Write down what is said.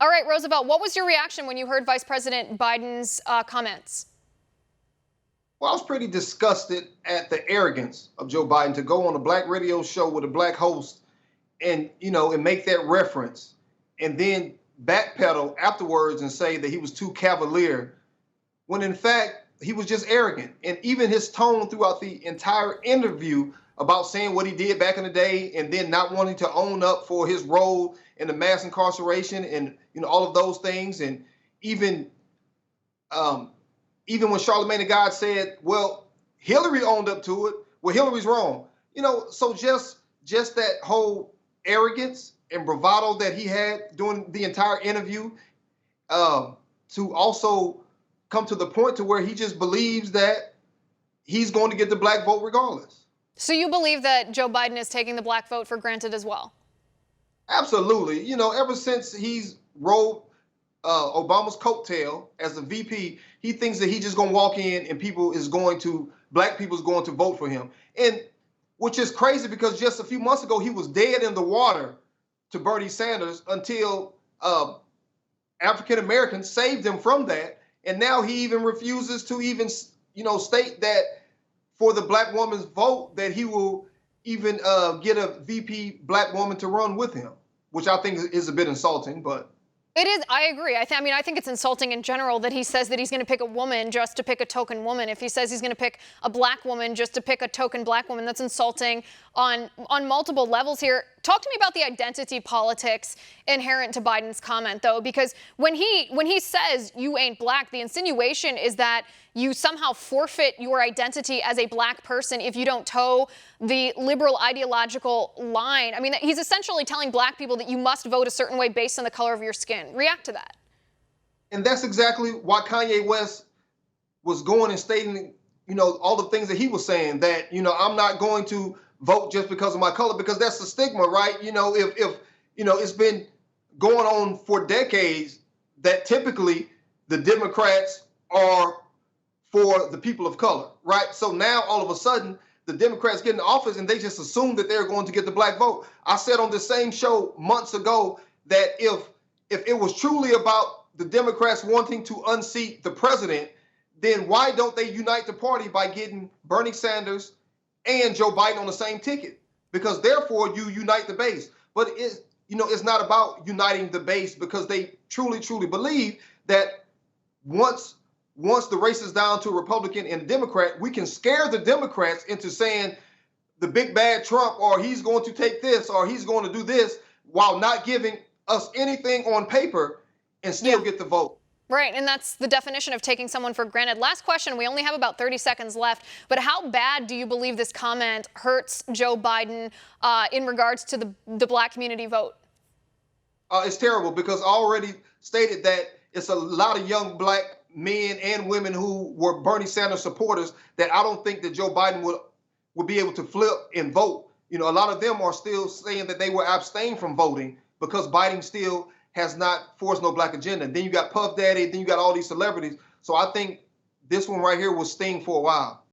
All right, Roosevelt, what was your reaction when you heard Vice President Biden's comments? Well, I was pretty disgusted at the arrogance of Joe Biden to go on a black radio show with a black host and make that reference and then backpedal afterwards and say that he was too cavalier when in fact he was just arrogant. And even his tone throughout the entire interview about saying what he did back in the day and then not wanting to own up for his role in the mass incarceration and all of those things. And even um, even when Charlemagne the God said, well, Hillary owned up to it. Well, Hillary's wrong. So just that whole arrogance and bravado that he had during the entire interview, to also come to the point to where he just believes that he's going to get the black vote regardless. So you believe that Joe Biden is taking the black vote for granted as well? Absolutely. Ever since he's rode Obama's coattail as a VP, he thinks that he's just going to walk in and black people is going to vote for him. And which is crazy because just a few months ago, he was dead in the water to Bernie Sanders until African Americans saved him from that. And now he even refuses to even, state that for the black woman's vote, that he will even get a VP black woman to run with him, which I think is a bit insulting, but. It is. I agree. I think it's insulting in general that he says that he's going to pick a woman just to pick a token woman. If he says he's going to pick a black woman just to pick a token black woman, that's insulting on multiple levels here. Talk to me about the identity politics inherent to Biden's comment, though, because when he says you ain't black, the insinuation is that you somehow forfeit your identity as a black person if you don't toe the liberal ideological line. I mean, he's essentially telling black people that you must vote a certain way based on the color of your skin. React to that. And that's exactly why Kanye West was going and stating, all the things that he was saying, that, I'm not going to vote just because of my color, because that's the stigma, right? If it's been going on for decades that typically the Democrats are for the people of color, right? So now all of a sudden the Democrats get in office and they just assume that they're going to get the black vote. I said on the same show months ago that if it was truly about the Democrats wanting to unseat the president, then why don't they unite the party by getting Bernie Sanders and Joe Biden on the same ticket? Because therefore you unite the base. But it's not about uniting the base, because they truly, truly believe that once the race is down to a Republican and a Democrat, we can scare the Democrats into saying the big bad Trump, or he's going to take this, or he's going to do this, while not giving us anything on paper and still get the vote. Right, and that's the definition of taking someone for granted. Last question, we only have about 30 seconds left, but how bad do you believe this comment hurts Joe Biden in regards to the black community vote? It's terrible, because I already stated that it's a lot of young black men and women who were Bernie Sanders supporters that I don't think that Joe Biden would be able to flip and vote. A lot of them are still saying that they will abstain from voting because Biden still has not forced no black agenda. Then you got Puff Daddy, then you got all these celebrities. So I think this one right here will sting for a while.